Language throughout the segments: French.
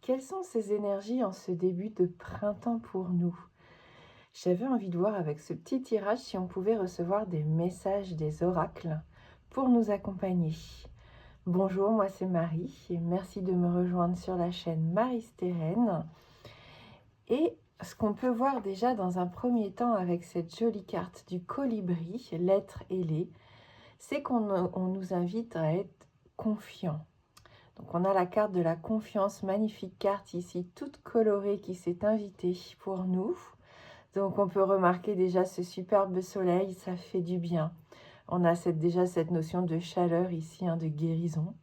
quelles sont ces énergies en ce début de printemps pour nous? J'avais envie de voir avec ce petit tirage si on pouvait recevoir des messages des oracles pour nous accompagner. Bonjour, moi c'est Marie et merci de me rejoindre sur la chaîne Marie Stérène. Et ce qu'on peut voir déjà dans un premier temps avec cette jolie carte du colibri, l'être ailé, c'est qu'on nous invite à être confiant. Donc on a la carte de la confiance, magnifique carte ici, toute colorée qui s'est invitée pour nous. Donc on peut remarquer déjà ce superbe soleil, ça fait du bien. On a déjà cette notion de chaleur ici, de guérison.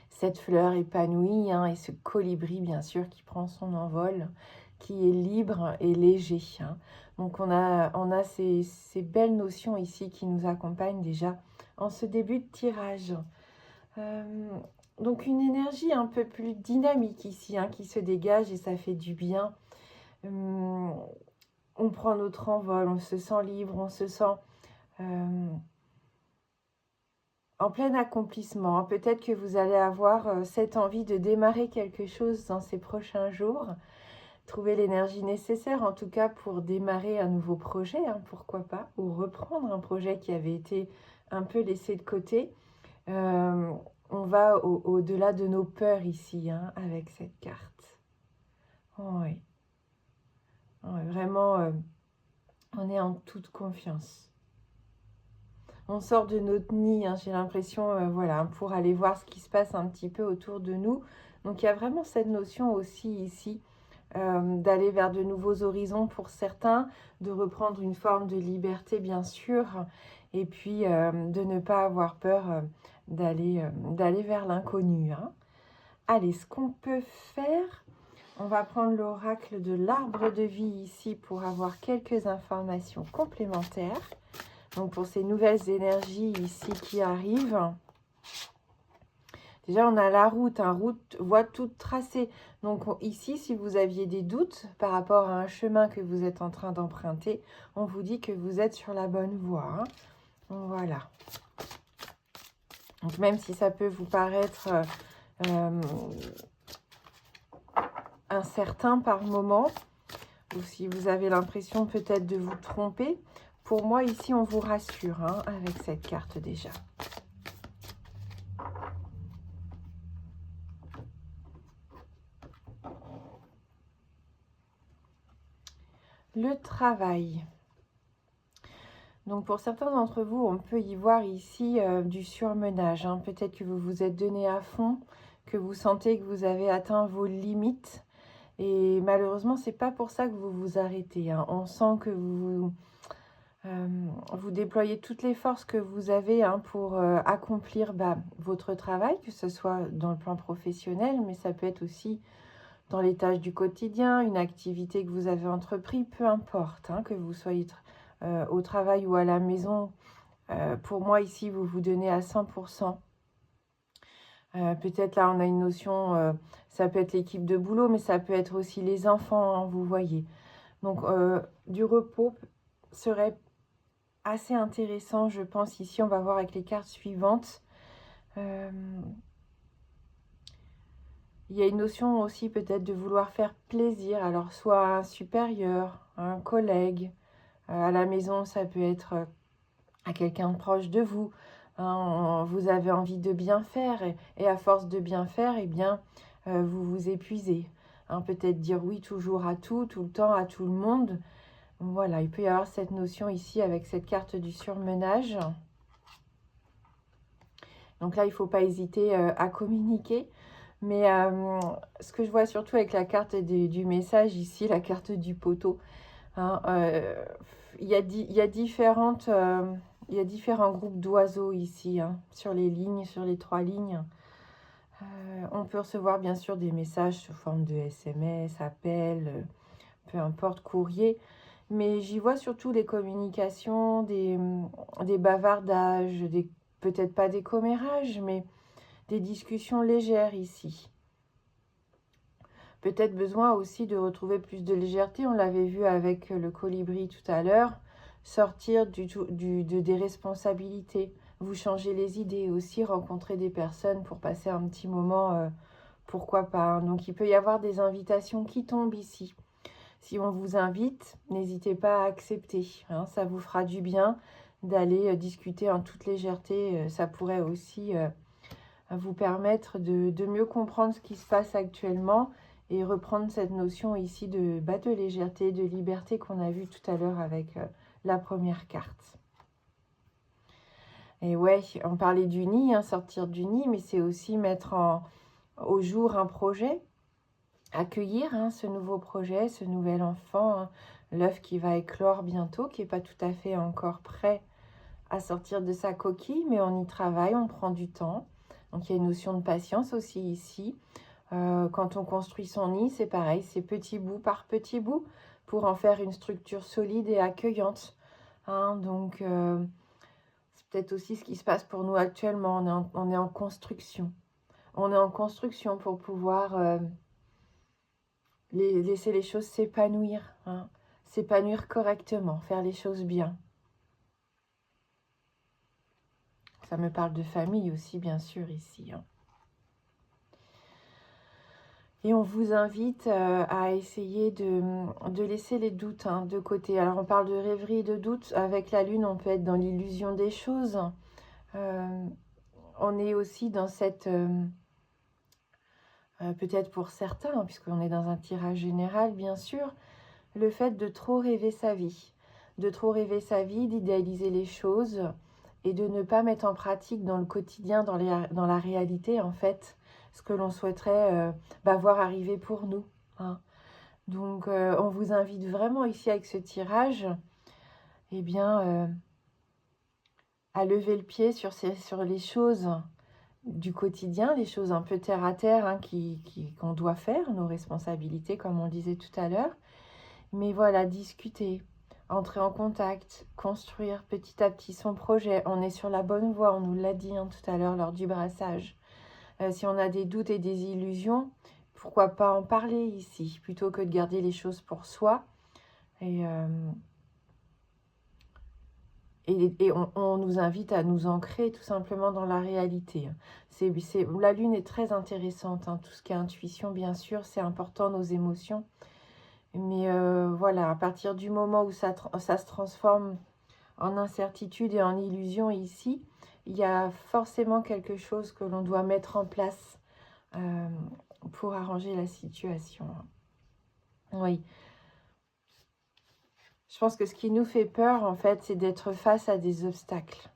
Cette fleur épanouie et ce colibri bien sûr qui prend son envol, qui est libre et léger. Donc on a ces belles notions ici qui nous accompagnent déjà en ce début de tirage. Donc une énergie un peu plus dynamique ici qui se dégage et ça fait du bien. On prend notre envol, on se sent libre, on se sent en plein accomplissement. Peut-être que vous allez avoir cette envie de démarrer quelque chose dans ces prochains jours. Trouver l'énergie nécessaire en tout cas pour démarrer un nouveau projet, pourquoi pas, ou reprendre un projet qui avait été un peu laissé de côté. On va au-delà de nos peurs ici, avec cette carte. Oh, oui. Oh, oui, vraiment, on est en toute confiance. On sort de notre nid, j'ai l'impression, voilà, pour aller voir ce qui se passe un petit peu autour de nous. Donc, il y a vraiment cette notion aussi ici d'aller vers de nouveaux horizons pour certains, de reprendre une forme de liberté, bien sûr, et puis de ne pas avoir peur d'aller vers l'inconnu. Allez, ce qu'on peut faire, on va prendre l'oracle de l'arbre de vie ici pour avoir quelques informations complémentaires. Donc pour ces nouvelles énergies ici qui arrivent. Déjà, on a la route, voie toute tracée. Donc ici, si vous aviez des doutes par rapport à un chemin que vous êtes en train d'emprunter, on vous dit que vous êtes sur la bonne voie. Voilà. Donc même si ça peut vous paraître incertain par moment, ou si vous avez l'impression peut-être de vous tromper, pour moi ici on vous rassure avec cette carte déjà. Le travail. Donc pour certains d'entre vous, on peut y voir ici du surmenage. Peut-être que vous vous êtes donné à fond, que vous sentez que vous avez atteint vos limites. Et malheureusement, c'est pas pour ça que vous vous arrêtez. On sent que vous déployez toutes les forces que vous avez pour accomplir votre travail, que ce soit dans le plan professionnel, mais ça peut être aussi dans les tâches du quotidien, une activité que vous avez entreprise, peu importe, que vous soyez au travail ou à la maison. Pour moi, ici, vous vous donnez à 100%. Peut-être là, on a une notion, ça peut être l'équipe de boulot, mais ça peut être aussi les enfants, vous voyez. Donc, du repos serait assez intéressant, je pense. Ici, on va voir avec les cartes suivantes. Il y a une notion aussi peut-être de vouloir faire plaisir, alors soit à un supérieur, à un collègue, à la maison, ça peut être à quelqu'un de proche de vous. Vous avez envie de bien faire et à force de bien faire, eh bien, vous vous épuisez. Peut-être dire oui toujours à tout le temps, à tout le monde. Voilà, il peut y avoir cette notion ici avec cette carte du surmenage. Donc là, il ne faut pas hésiter à communiquer. Mais ce que je vois surtout avec la carte du message ici, la carte du poteau, il y a différents groupes d'oiseaux ici, sur les lignes, sur les 3 lignes. On peut recevoir bien sûr des messages sous forme de SMS, appels, peu importe, courrier. Mais j'y vois surtout les communications, des bavardages, peut-être pas des commérages, mais des discussions légères ici. Peut-être besoin aussi de retrouver plus de légèreté. On l'avait vu avec le colibri tout à l'heure. Sortir des responsabilités. Vous changer les idées aussi. Rencontrer des personnes pour passer un petit moment pourquoi pas, hein. Donc il peut y avoir des invitations qui tombent ici. Si on vous invite, n'hésitez pas à accepter, hein, ça vous fera du bien d'aller discuter en toute légèreté. Ça pourrait aussi vous permettre de mieux comprendre ce qui se passe actuellement et reprendre cette notion ici de légèreté, de liberté qu'on a vu tout à l'heure avec la première carte. Et ouais, on parlait du nid, hein, sortir du nid, mais c'est aussi mettre au jour un projet, accueillir ce nouveau projet, ce nouvel enfant, hein, l'œuf qui va éclore bientôt, qui n'est pas tout à fait encore prêt à sortir de sa coquille, mais on y travaille, on prend du temps. Donc il y a une notion de patience aussi ici. Quand on construit son nid, c'est pareil, c'est petit bout par petit bout pour en faire une structure solide et accueillante, hein. Donc c'est peut-être aussi ce qui se passe pour nous actuellement. On est en construction. On est en construction pour pouvoir laisser les choses s'épanouir, hein, s'épanouir correctement, faire les choses bien. Ça me parle de famille aussi, bien sûr, ici, hein. Et on vous invite à essayer de laisser les doutes, hein, de côté. Alors, on parle de rêverie et de doute. Avec la lune, on peut être dans l'illusion des choses. On est aussi dans cette... peut-être pour certains, hein, puisqu'on est dans un tirage général, bien sûr, le fait de trop rêver sa vie. De trop rêver sa vie, d'idéaliser les choses et de ne pas mettre en pratique dans le quotidien, dans la réalité, en fait, ce que l'on souhaiterait voir arriver pour nous, hein. Donc, on vous invite vraiment ici avec ce tirage, eh bien, à lever le pied sur les choses du quotidien, les choses un peu terre à terre, hein, qu'on doit faire, nos responsabilités, comme on le disait tout à l'heure. Mais voilà, discuter, entrer en contact, construire petit à petit son projet. On est sur la bonne voie, on nous l'a dit, hein, tout à l'heure lors du brassage. Si on a des doutes et des illusions, pourquoi pas en parler ici, plutôt que de garder les choses pour soi. Et on nous invite à nous ancrer tout simplement dans la réalité. La lune est très intéressante, hein, tout ce qui est intuition, bien sûr, c'est important, nos émotions. Mais voilà, à partir du moment où ça se transforme en incertitude et en illusion ici, il y a forcément quelque chose que l'on doit mettre en place pour arranger la situation. Oui. Je pense que ce qui nous fait peur, en fait, c'est d'être face à des obstacles.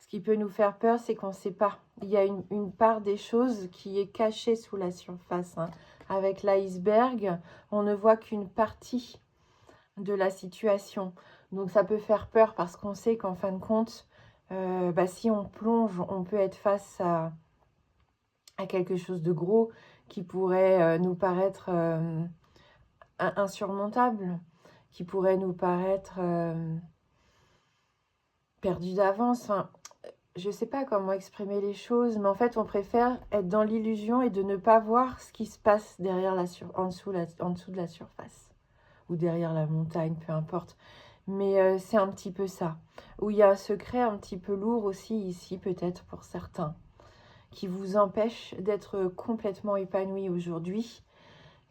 Ce qui peut nous faire peur, c'est qu'on ne sait pas. Il y a une part des choses qui est cachée sous la surface, hein. Avec l'iceberg, on ne voit qu'une partie de la situation. Donc ça peut faire peur parce qu'on sait qu'en fin de compte, si on plonge, on peut être face à quelque chose de gros qui pourrait nous paraître insurmontable, qui pourrait nous paraître perdu d'avance. Enfin, je ne sais pas comment exprimer les choses, mais en fait, on préfère être dans l'illusion et de ne pas voir ce qui se passe derrière en dessous de la surface, ou derrière la montagne, peu importe. Mais c'est un petit peu ça, où il y a un secret un petit peu lourd aussi ici, peut-être pour certains, qui vous empêche d'être complètement épanoui aujourd'hui,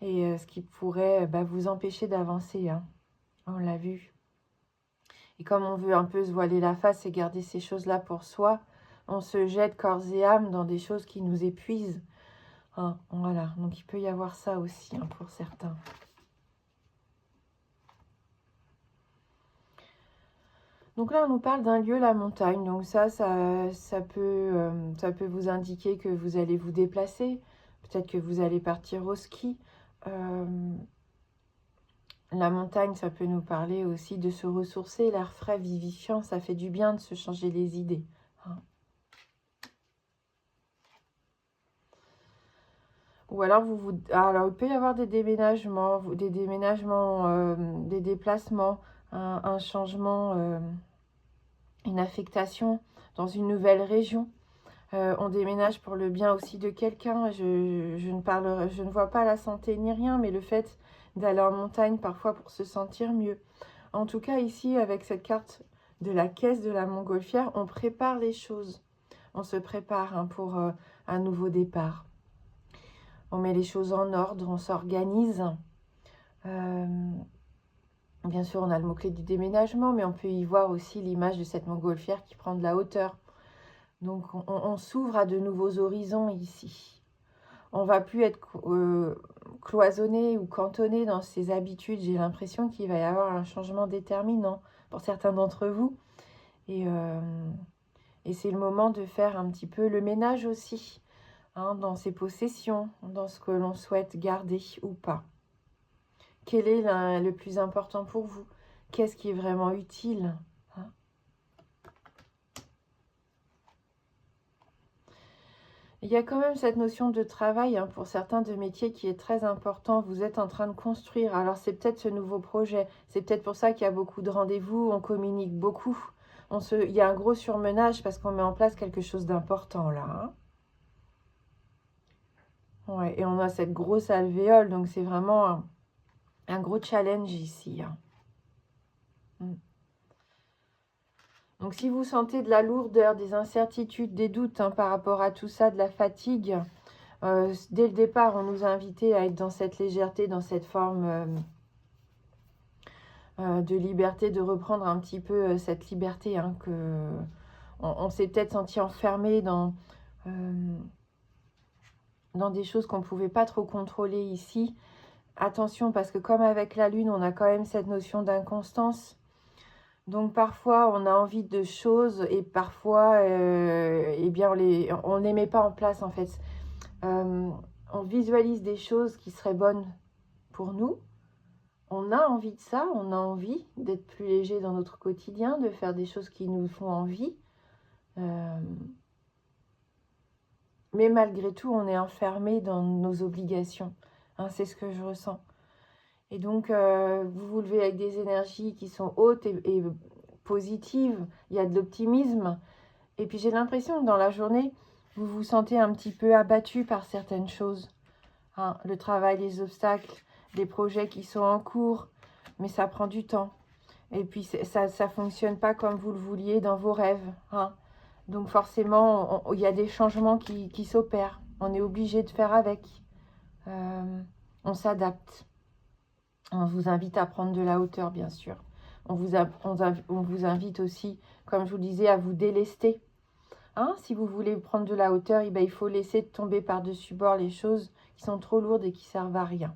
et ce qui pourrait vous empêcher d'avancer, hein. On l'a vu. Et comme on veut un peu se voiler la face et garder ces choses-là pour soi, on se jette corps et âme dans des choses qui nous épuisent, hein. Voilà, donc il peut y avoir ça aussi, hein, pour certains. Donc là, on nous parle d'un lieu, la montagne. Donc ça peut vous indiquer que vous allez vous déplacer. Peut-être que vous allez partir au ski. La montagne, ça peut nous parler aussi de se ressourcer. L'air frais, vivifiant, ça fait du bien de se changer les idées, hein. Ou alors, alors, il peut y avoir des déménagements, des déplacements, un changement, une affectation dans une nouvelle région. On déménage pour le bien aussi de quelqu'un. Je ne vois pas la santé ni rien, mais le fait d'aller en montagne parfois pour se sentir mieux. En tout cas, ici, avec cette carte de la caisse de la montgolfière, on prépare les choses. On se prépare, hein, pour un nouveau départ. on met les choses en ordre, on s'organise. Bien sûr, on a le mot-clé du déménagement, mais on peut y voir aussi l'image de cette montgolfière qui prend de la hauteur. Donc, on s'ouvre à de nouveaux horizons ici. On ne va plus être cloisonné ou cantonné dans ses habitudes. J'ai l'impression qu'il va y avoir un changement déterminant pour certains d'entre vous. Et c'est le moment de faire un petit peu le ménage aussi, hein, dans ses possessions, dans ce que l'on souhaite garder ou pas. Quel est le plus important pour vous? Qu'est-ce qui est vraiment utile, hein? Il y a quand même cette notion de travail, hein, pour certains de métiers qui est très important. Vous êtes en train de construire. Alors, c'est peut-être ce nouveau projet. C'est peut-être pour ça qu'il y a beaucoup de rendez-vous. On communique beaucoup. Il y a un gros surmenage parce qu'on met en place quelque chose d'important là, hein. Ouais, et on a cette grosse alvéole. Donc, c'est vraiment un gros challenge ici, hein. Donc, si vous sentez de la lourdeur, des incertitudes, des doutes, hein, par rapport à tout ça, de la fatigue, dès le départ, on nous a invités à être dans cette légèreté, dans cette forme de liberté, de reprendre un petit peu cette liberté, hein, que on s'est peut-être senti enfermé dans des choses qu'on ne pouvait pas trop contrôler ici. Attention, parce que comme avec la Lune, on a quand même cette notion d'inconstance. Donc parfois, on a envie de choses et parfois, eh bien, on les met pas en place en fait. On visualise des choses qui seraient bonnes pour nous. On a envie de ça, on a envie d'être plus léger dans notre quotidien, de faire des choses qui nous font envie. Mais malgré tout, on est enfermé dans nos obligations, hein, c'est ce que je ressens. Et donc, vous vous levez avec des énergies qui sont hautes et positives. Il y a de l'optimisme. Et puis, j'ai l'impression que dans la journée, vous vous sentez un petit peu abattu par certaines choses, hein, le travail, les obstacles, les projets qui sont en cours. Mais ça prend du temps. Et puis, ça ne fonctionne pas comme vous le vouliez dans vos rêves, hein. Donc, forcément, il y a des changements qui s'opèrent. On est obligé de faire avec. On s'adapte. On vous invite à prendre de la hauteur, bien sûr. On vous invite aussi, comme je vous disais, à vous délester. Hein, si vous voulez prendre de la hauteur, eh ben, il faut laisser tomber par-dessus bord les choses qui sont trop lourdes et qui ne servent à rien.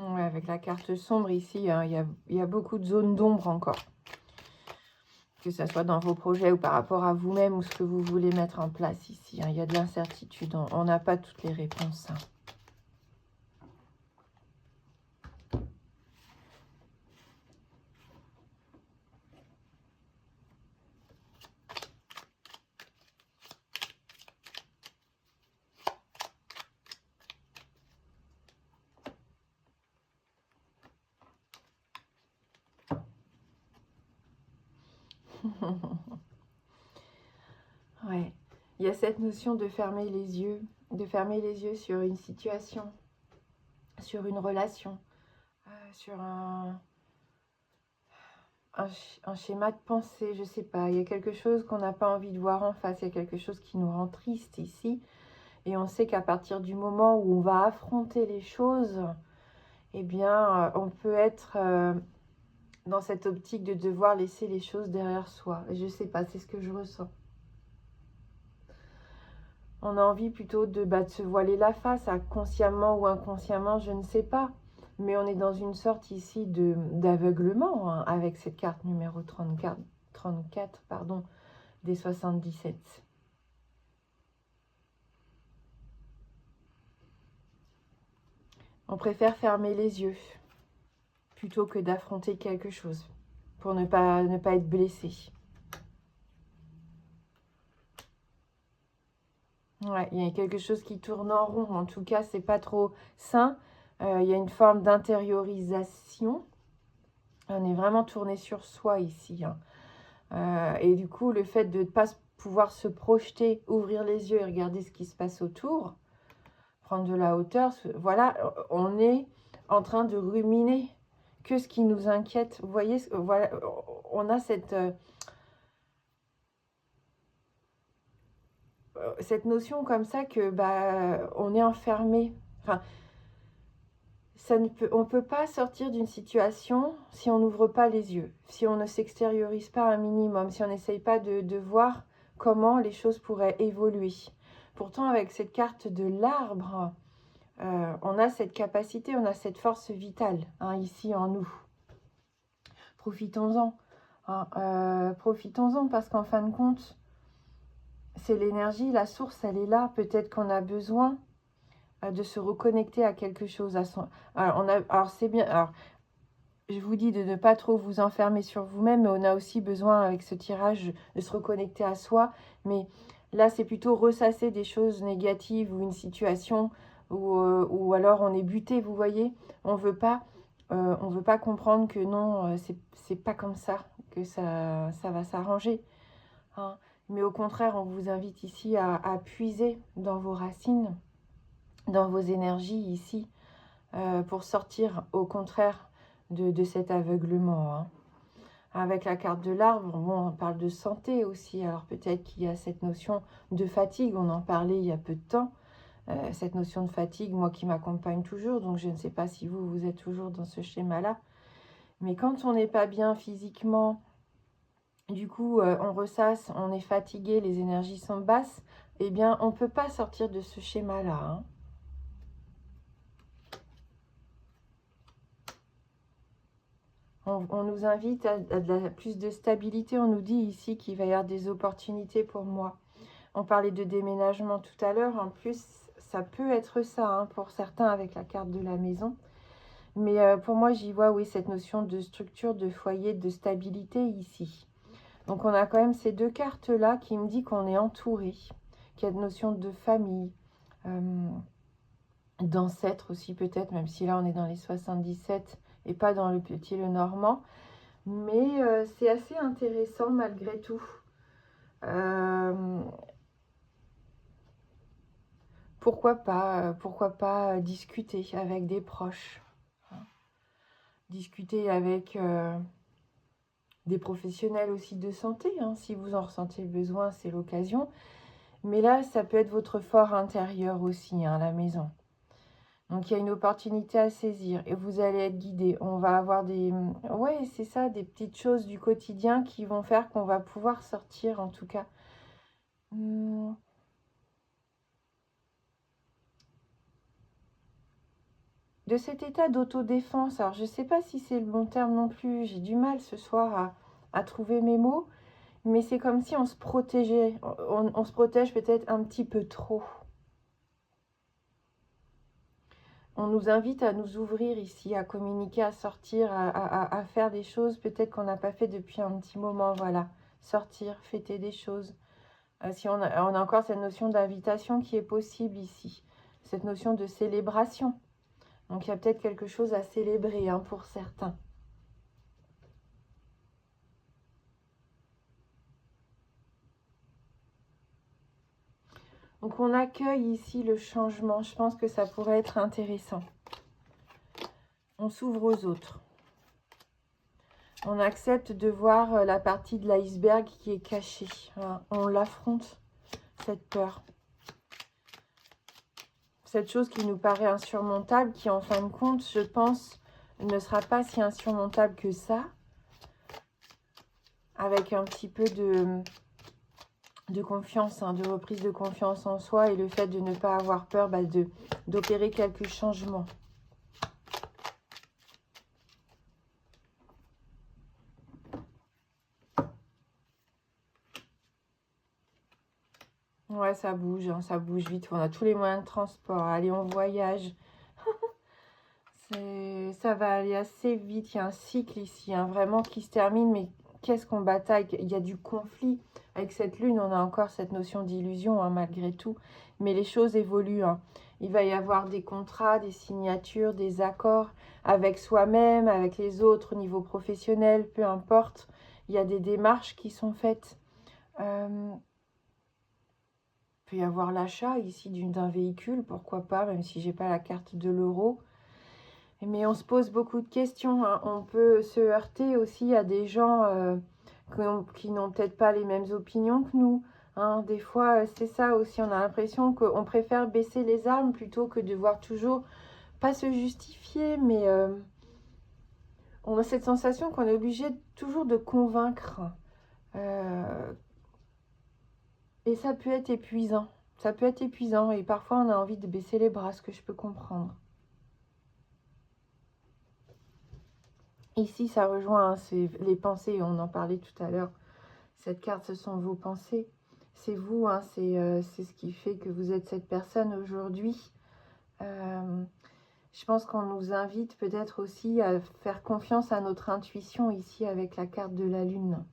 Ouais, avec la carte sombre ici, hein, il y a beaucoup de zones d'ombre encore. Que ce soit dans vos projets ou par rapport à vous-même ou ce que vous voulez mettre en place ici, hein. Il y a de l'incertitude, on n'a pas toutes les réponses, hein. Ouais, il y a cette notion de fermer les yeux sur une situation, sur une relation, sur un schéma de pensée, je sais pas. Il y a quelque chose qu'on n'a pas envie de voir en face, il y a quelque chose qui nous rend triste ici. Et on sait qu'à partir du moment où on va affronter les choses, eh bien, on peut être dans cette optique de devoir laisser les choses derrière soi. Et je sais pas, c'est ce que je ressens. On a envie plutôt de se voiler la face, consciemment ou inconsciemment, je ne sais pas. Mais on est dans une sorte ici d'aveuglement, hein, avec cette carte numéro 34 pardon, des 77. On préfère fermer les yeux plutôt que d'affronter quelque chose pour ne pas être blessé. Ouais, il y a quelque chose qui tourne en rond. En tout cas, c'est pas trop sain. Il y a une forme d'intériorisation. On est vraiment tourné sur soi ici, hein. Et du coup, le fait de ne pas pouvoir se projeter, ouvrir les yeux et regarder ce qui se passe autour, prendre de la hauteur. Voilà, on est en train de ruminer que ce qui nous inquiète. Vous voyez, voilà, on a cette notion comme ça que on est enfermé. Enfin, on ne peut pas sortir d'une situation si on n'ouvre pas les yeux, si on ne s'extériorise pas un minimum, si on n'essaye pas de voir comment les choses pourraient évoluer. Pourtant, avec cette carte de l'arbre, on a cette capacité, on a cette force vitale ici en nous. Profitons-en. Profitons-en parce qu'en fin de compte, c'est l'énergie, la source, elle est là. Peut-être qu'on a besoin de se reconnecter à quelque chose. Alors c'est bien. Alors, je vous dis de ne pas trop vous enfermer sur vous-même, mais on a aussi besoin, avec ce tirage, de se reconnecter à soi. Mais là, c'est plutôt ressasser des choses négatives ou une situation où alors on est buté, vous voyez. On veut pas comprendre que non, c'est pas comme ça que ça va s'arranger. Hein. Mais au contraire, on vous invite ici à puiser dans vos racines, dans vos énergies ici, pour sortir au contraire de cet aveuglement. Hein. Avec la carte de l'arbre, bon, on parle de santé aussi, alors peut-être qu'il y a cette notion de fatigue, on en parlait il y a peu de temps, cette notion de fatigue, moi qui m'accompagne toujours, donc je ne sais pas si vous êtes toujours dans ce schéma-là, mais quand on n'est pas bien physiquement, du coup on ressasse, on est fatigué, les énergies sont basses, eh bien on ne peut pas sortir de ce schéma-là. Hein. On nous invite à plus de stabilité. On nous dit ici qu'il va y avoir des opportunités pour moi. On parlait de déménagement tout à l'heure. En plus, ça peut être ça pour certains avec la carte de la maison. Mais pour moi, j'y vois, oui, cette notion de structure, de foyer, de stabilité ici. Donc, on a quand même ces deux cartes-là qui me disent qu'on est entouré, qu'il y a une notion de famille, d'ancêtres aussi peut-être, même si là, on est dans les 77 et pas dans le petit le normand. Mais c'est assez intéressant malgré tout. Pourquoi pas discuter avec des proches, hein. Discuter avec des professionnels aussi de santé, hein. Si vous en ressentez le besoin, c'est l'occasion. Mais là, ça peut être votre fort intérieur aussi, hein, la maison. Donc, il y a une opportunité à saisir et vous allez être guidé. On va avoir ouais, c'est ça, des petites choses du quotidien qui vont faire qu'on va pouvoir sortir, en tout cas. De cet état d'autodéfense. Alors, je ne sais pas si c'est le bon terme non plus. J'ai du mal ce soir à trouver mes mots. Mais c'est comme si on se protégeait. On se protège peut-être un petit peu trop. On nous invite à nous ouvrir ici, à communiquer, à sortir, à faire des choses peut-être qu'on n'a pas fait depuis un petit moment. Voilà, sortir, fêter des choses. Si on a encore cette notion d'invitation qui est possible ici. Cette notion de célébration. Donc, il y a peut-être quelque chose à célébrer pour certains. Donc, on accueille ici le changement. Je pense que ça pourrait être intéressant. On s'ouvre aux autres. On accepte de voir la partie de l'iceberg qui est cachée. Hein. On l'affronte, cette peur. Cette chose qui nous paraît insurmontable, qui en fin de compte, je pense, ne sera pas si insurmontable que ça. Avec un petit peu de confiance, de reprise de confiance en soi et le fait de ne pas avoir peur d'opérer quelques changements. Ouais, ça bouge vite. On a tous les moyens de transport. Allez, on voyage. Ça va aller assez vite. Il y a un cycle ici, vraiment, qui se termine. Mais qu'est-ce qu'on bataille? Il y a du conflit. Avec cette lune, on a encore cette notion d'illusion, malgré tout. Mais les choses évoluent. Il va y avoir des contrats, des signatures, des accords avec soi-même, avec les autres, au niveau professionnel, peu importe. Il y a des démarches qui sont faites. peut y avoir l'achat ici d'un véhicule, pourquoi pas, même si j'ai pas la carte de l'euro. Mais on se pose beaucoup de questions, hein. On peut se heurter aussi à des gens qui n'ont peut-être pas les mêmes opinions que nous, hein. Des fois, c'est ça aussi, on a l'impression qu'on préfère baisser les armes plutôt que de devoir toujours, pas se justifier, mais on a cette sensation qu'on est obligé toujours de convaincre. Et ça peut être épuisant. Ça peut être épuisant et parfois on a envie de baisser les bras, ce que je peux comprendre. Ici, ça rejoint, hein, c'est les pensées, on en parlait tout à l'heure. Cette carte, ce sont vos pensées. C'est vous, hein, c'est ce qui fait que vous êtes cette personne aujourd'hui. Je pense qu'on nous invite peut-être aussi à faire confiance à notre intuition ici avec la carte de la Lune.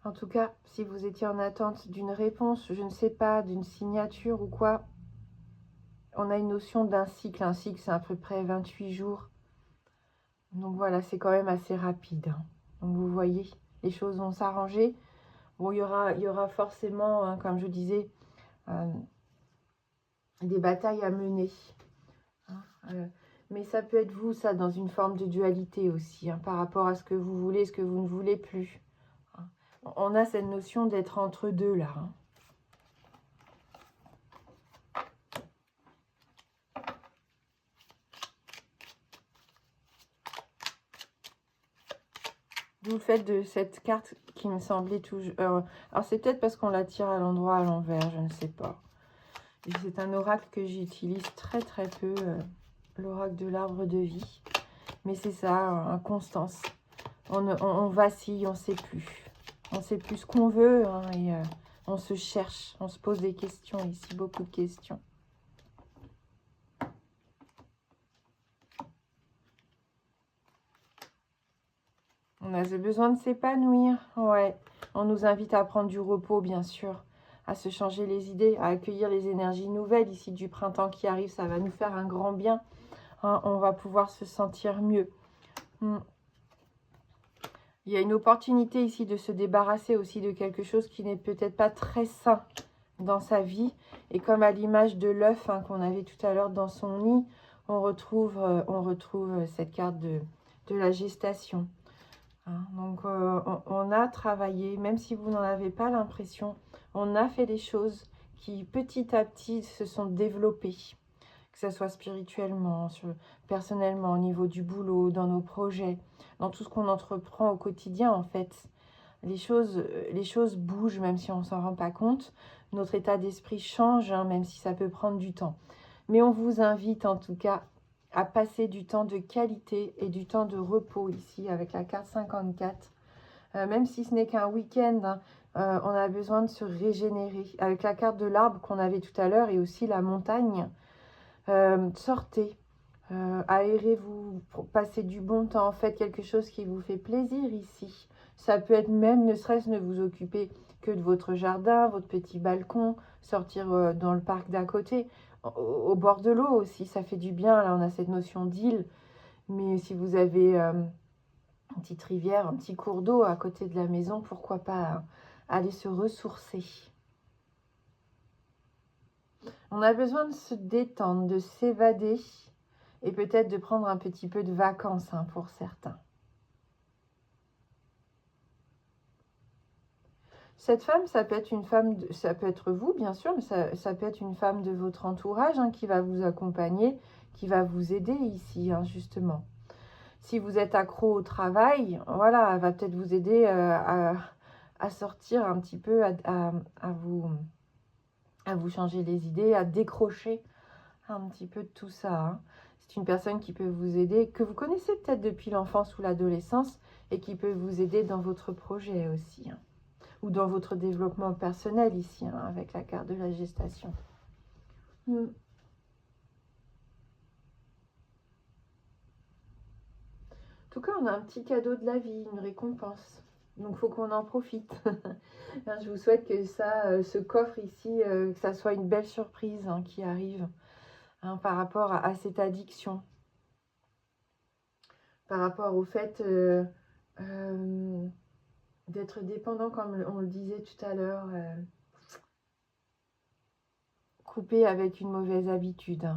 En tout cas, si vous étiez en attente d'une réponse, je ne sais pas, d'une signature ou quoi, on a une notion d'un cycle. Un cycle, c'est à peu près 28 jours. Donc voilà, c'est quand même assez rapide, hein. Donc vous voyez, les choses vont s'arranger. Bon, il y aura forcément, hein, comme je disais, des batailles à mener, hein, mais ça peut être vous, ça, dans une forme de dualité aussi, hein, par rapport à ce que vous voulez, ce que vous ne voulez plus, hein. On a cette notion d'être entre deux, là, hein. D'où le fait de cette carte qui me semblait toujours... alors, c'est peut-être parce qu'on la tire à l'endroit à l'envers, je ne sais pas. C'est un oracle que j'utilise très très peu, l'oracle de l'arbre de vie. Mais c'est ça, inconstance. On vacille, on ne sait plus. On ne sait plus ce qu'on veut, hein, et on se cherche, on se pose des questions ici, beaucoup de questions. On a besoin de s'épanouir, ouais. On nous invite à prendre du repos, bien sûr, à se changer les idées, à accueillir les énergies nouvelles ici du printemps qui arrive. Ça va nous faire un grand bien, hein, on va pouvoir se sentir mieux. Il y a une opportunité ici de se débarrasser aussi de quelque chose qui n'est peut-être pas très sain dans sa vie. Et comme à l'image de l'œuf, hein, qu'on avait tout à l'heure dans son nid, on retrouve cette carte de la gestation, hein. Donc, on a travaillé, même si vous n'en avez pas l'impression, on a fait des choses qui, petit à petit, se sont développées. Que ce soit spirituellement, personnellement, au niveau du boulot, dans nos projets, dans tout ce qu'on entreprend au quotidien, en fait. Les choses bougent, même si on ne s'en rend pas compte. Notre état d'esprit change, hein, même si ça peut prendre du temps. Mais on vous invite, en tout cas, à passer du temps de qualité et du temps de repos ici, avec la carte 54. Même si ce n'est qu'un week-end, hein, on a besoin de se régénérer. Avec la carte de l'arbre qu'on avait tout à l'heure et aussi la montagne, sortez, aérez-vous, passez du bon temps, faites quelque chose qui vous fait plaisir ici. Ça peut être même, ne serait-ce ne vous occuper que de votre jardin, votre petit balcon, sortir dans le parc d'à côté, au bord de l'eau aussi, ça fait du bien. Là, on a cette notion d'île, mais si vous avez une petite rivière, un petit cours d'eau à côté de la maison, pourquoi pas aller se ressourcer. On a besoin de se détendre, de s'évader et peut-être de prendre un petit peu de vacances, hein, pour certains. Cette femme, ça peut être une femme, ça peut être vous, bien sûr, mais ça peut être une femme de votre entourage, hein, qui va vous accompagner, qui va vous aider ici, hein, justement. Si vous êtes accro au travail, voilà, elle va peut-être vous aider à sortir un petit peu, à vous changer les idées, à décrocher un petit peu de tout ça, hein. C'est une personne qui peut vous aider, que vous connaissez peut-être depuis l'enfance ou l'adolescence, et qui peut vous aider dans votre projet aussi, hein, ou dans votre développement personnel ici, hein, avec la carte de la gestation. En tout cas, on a un petit cadeau de la vie, une récompense. Donc, il faut qu'on en profite. Je vous souhaite que ça, ce coffre ici, que ça soit une belle surprise, hein, qui arrive, hein, par rapport à cette addiction. Par rapport au fait d'être dépendant, comme on le disait tout à l'heure, coupé avec une mauvaise habitude.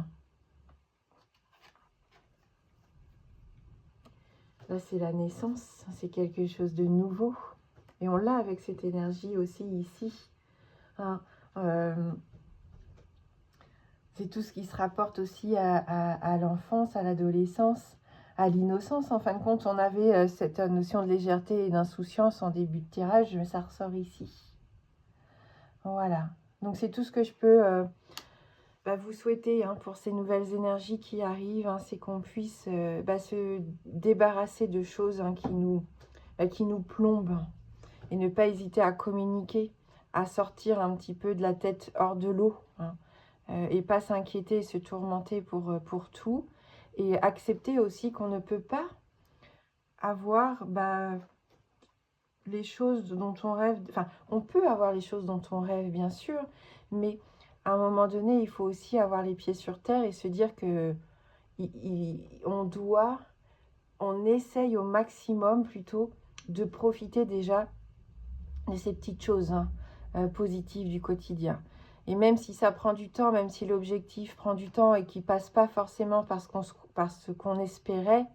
Là, c'est la naissance, c'est quelque chose de nouveau. Et on l'a avec cette énergie aussi ici. Hein. C'est tout ce qui se rapporte aussi à l'enfance, à l'adolescence, à l'innocence. En fin de compte, on avait cette notion de légèreté et d'insouciance en début de tirage, mais ça ressort ici. Voilà. Donc, c'est tout ce que je peux vous souhaiter pour ces nouvelles énergies qui arrivent. C'est qu'on puisse se débarrasser de choses qui nous plombent et ne pas hésiter à communiquer, à sortir un petit peu de la tête hors de l'eau. Et pas s'inquiéter et se tourmenter pour tout. Et accepter aussi qu'on ne peut pas avoir les choses dont on rêve. Enfin, on peut avoir les choses dont on rêve, bien sûr, mais à un moment donné, il faut aussi avoir les pieds sur terre et se dire que on essaye au maximum plutôt de profiter déjà de ces petites choses positives du quotidien. Et même si ça prend du temps, même si l'objectif prend du temps et qu'il ne passe pas forcément par ce qu'on espérait,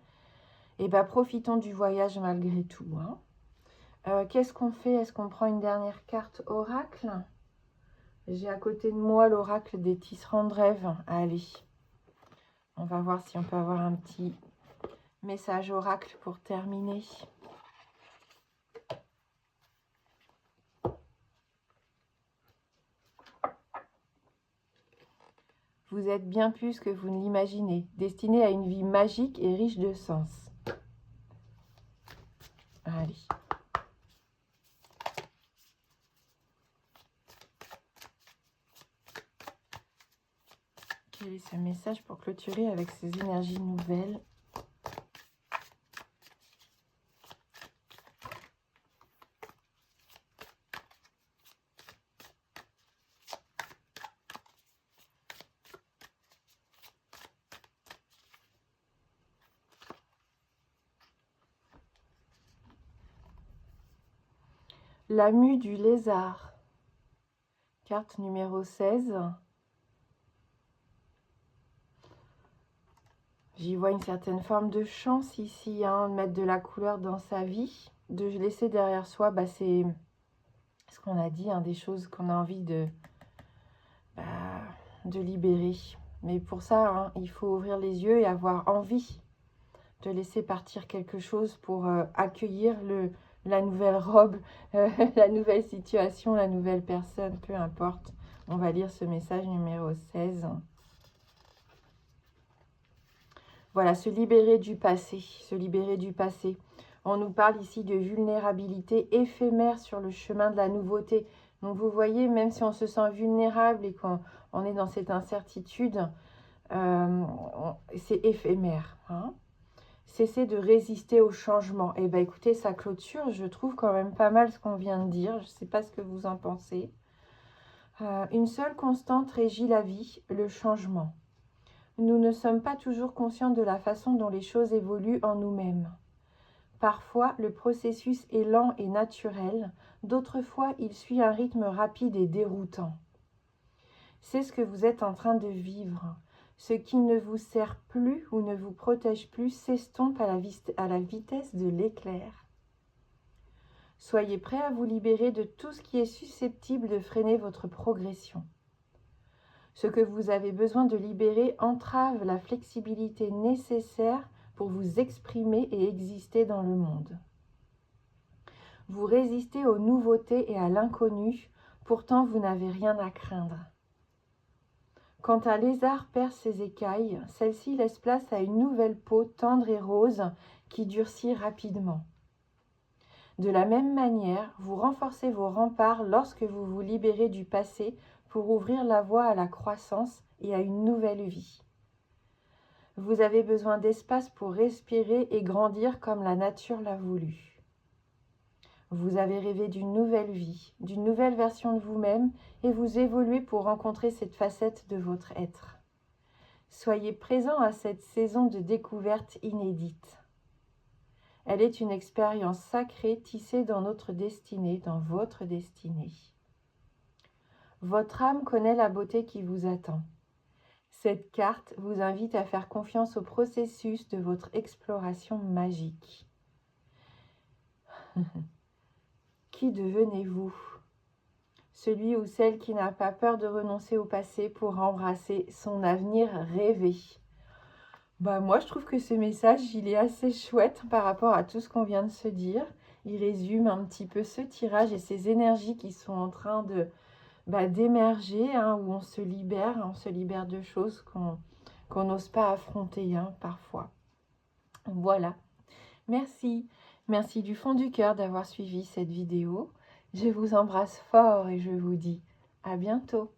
profitons du voyage malgré tout. Qu'est-ce qu'on fait? Est-ce qu'on prend une dernière carte oracle? J'ai à côté de moi l'oracle des tisserands de rêve. Allez, on va voir si on peut avoir un petit message oracle pour terminer. Vous êtes bien plus que vous ne l'imaginez, destiné à une vie magique et riche de sens. Allez. Quel est ce message pour clôturer avec ces énergies nouvelles? La mue du lézard. Carte numéro 16. J'y vois une certaine forme de chance ici, de mettre de la couleur dans sa vie, de laisser derrière soi, c'est ce qu'on a dit, des choses qu'on a envie de libérer. Mais pour ça, il faut ouvrir les yeux et avoir envie de laisser partir quelque chose pour accueillir la nouvelle robe, la nouvelle situation, la nouvelle personne, peu importe. On va lire ce message numéro 16. Voilà, se libérer du passé, se libérer du passé. On nous parle ici de vulnérabilité éphémère sur le chemin de la nouveauté. Donc vous voyez, même si on se sent vulnérable et qu'on est dans cette incertitude, c'est éphémère. Cesser de résister au changement. Eh bien, écoutez, ça clôture, je trouve quand même pas mal ce qu'on vient de dire. Je ne sais pas ce que vous en pensez. Une seule constante régit la vie, le changement. Nous ne sommes pas toujours conscients de la façon dont les choses évoluent en nous-mêmes. Parfois, le processus est lent et naturel, d'autres fois, il suit un rythme rapide et déroutant. C'est ce que vous êtes en train de vivre. Ce qui ne vous sert plus ou ne vous protège plus s'estompe à la vitesse de l'éclair. Soyez prêts à vous libérer de tout ce qui est susceptible de freiner votre progression. Ce que vous avez besoin de libérer entrave la flexibilité nécessaire pour vous exprimer et exister dans le monde. Vous résistez aux nouveautés et à l'inconnu, pourtant vous n'avez rien à craindre. Quand un lézard perd ses écailles, celle-ci laisse place à une nouvelle peau tendre et rose qui durcit rapidement. De la même manière, vous renforcez vos remparts lorsque vous vous libérez du passé pour ouvrir la voie à la croissance et à une nouvelle vie. Vous avez besoin d'espace pour respirer et grandir comme la nature l'a voulu. Vous avez rêvé d'une nouvelle vie, d'une nouvelle version de vous-même et vous évoluez pour rencontrer cette facette de votre être. Soyez présent à cette saison de découverte inédite. Elle est une expérience sacrée tissée dans notre destinée, dans votre destinée. Votre âme connaît la beauté qui vous attend. Cette carte vous invite à faire confiance au processus de votre exploration magique. Qui devenez-vous? Celui ou celle qui n'a pas peur de renoncer au passé pour embrasser son avenir rêvé. Moi, je trouve que ce message, il est assez chouette par rapport à tout ce qu'on vient de se dire. Il résume un petit peu ce tirage et ces énergies qui sont en train de d'émerger, où on se libère de choses qu'on n'ose pas affronter parfois. Voilà. Merci du fond du cœur d'avoir suivi cette vidéo. Je vous embrasse fort et je vous dis à bientôt.